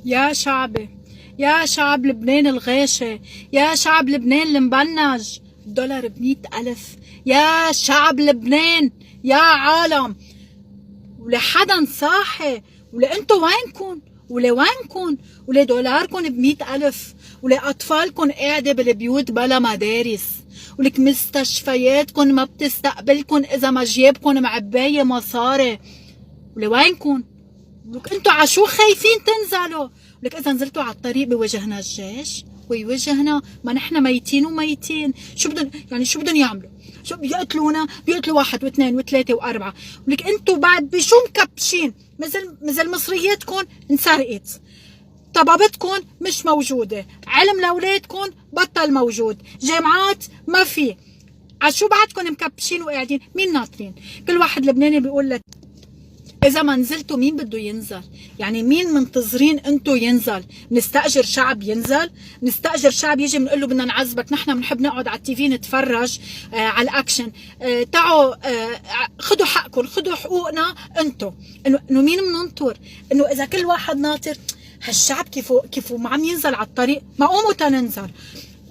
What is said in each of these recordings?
يا شعبي، يا شعب لبنان الغاشي، يا شعب لبنان المبنج، الدولار ب100,000. يا شعب لبنان، يا عالم، ولحدا صاحي، ولأنتو وينكن؟ ولوينكن؟ ولدولاركن ب100,000، ولأطفالكن قاعدة بالبيوت بلا مدارس، ولك مستشفياتكن ما بتستقبلكن إذا ما جيبكن معباية مصاري. ولوينكن؟ ولك انتو عشو خايفين تنزلوا؟ ولك اذا نزلتوا على الطريق بوجهنا الجيش ويوجهنا، ما نحن ميتين وميتين. شو بدن يعني شو بدن يعملوا؟ شو بيقتلونا؟ بيقتلوا واحد واثنين وثلاثة وأربعة. ولك انتو بعد بشو مكبشين؟ مثل مصرياتكم انسرقت، طبابتكم مش موجودة، علم لأولادكم بطل موجود، جامعات ما في. عشو بعدكم مكبشين وقاعدين؟ مين ناطرين؟ كل واحد لبناني بيقول لك إذا ما نزلتوا مين بده ينزل؟ يعني مين منتظرين انتو ينزل؟ نستأجر شعب ينزل؟ نستأجر شعب يجي بنقول له بدنا نعذبك، نحن بنحب نقعد على التي في نتفرج على الأكشن، تعوا خذوا حقكم، خذوا حقوقنا انتو. إنه مين بننطر؟ إنه إذا كل واحد ناطر هالشعب كيفو ما عم ينزل على الطريق، ما قوموا تننزل.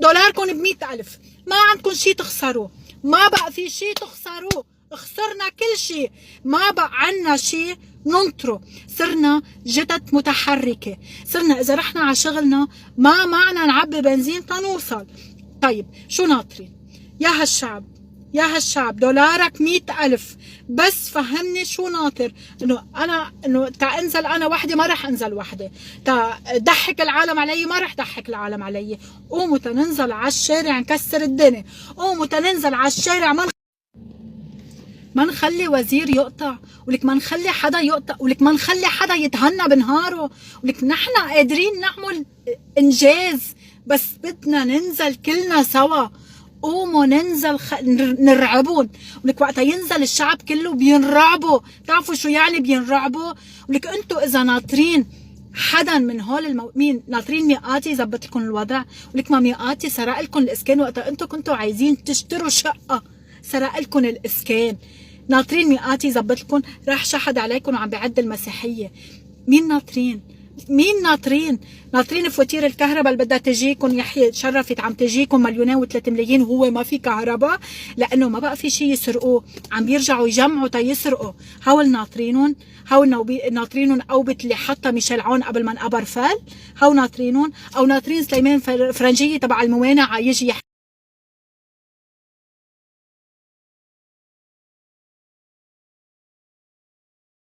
دولاركم ب100,000، ما عندكم شيء تخسروه، ما بقى في شيء تخسروه، خسرنا كل شيء، ما بقى عنا شيء ننطره، صرنا جتت متحركة، صرنا إذا رحنا على شغلنا ما معنا نعبي بنزين تنوصل. طيب شو ناطرين؟ يا هالشعب، يا هالشعب، دولارك 100,000، بس فهمني شو ناطر؟ انه تا انزل انا وحدي، ما رح انزل وحدي، تا ضحك العالم علي، ما رح ضحك العالم علي. قوموا تننزل على الشارع نكسر الدنيا، قوموا تننزل على الشارع، ما نخلي وزير يقطع، ولك ما نخلي حدا يقطع، ولك ما نخلي حدا يتهنى بنهاره، ولك نحن قادرين نعمل انجاز، بس بدنا ننزل كلنا سوا. قوموا ننزل نرعبون، ولك وقتها ينزل الشعب كله بينرعبوا. بتعرفوا شو يعني بينرعبوا؟ ولك انتو اذا ناطرين حدا من هول مين ناطرين ميقاتي يظبط لكم الوضع؟ ولك ما ميقاتي سرق لكم الاسكان وقتها انتو كنتوا عايزين تشتروا شقه، سرق لكم الاسكان. ناطرين ميقاتي يظبط لكم؟ راح شحد عليكم وعم بيعد المسيحيه. مين ناطرين؟ مين ناطرين؟ ناطرين فواتير الكهرباء اللي بدها تجيكم، يحيى شرفت عم تجيكم 2,3 ملايين وهو ما في كهرباء لانه ما بقى في شيء يسرقوه، عم بيرجعوا يجمعوا تيسرقوا. هول ناطرينهم، هول ناطرينهم قوبة اللي حطها ميشيل عون قبل ما انقبر فال، هو ناطرينهم، او ناطرين سليمان فرنجيه تبع الموانع يجي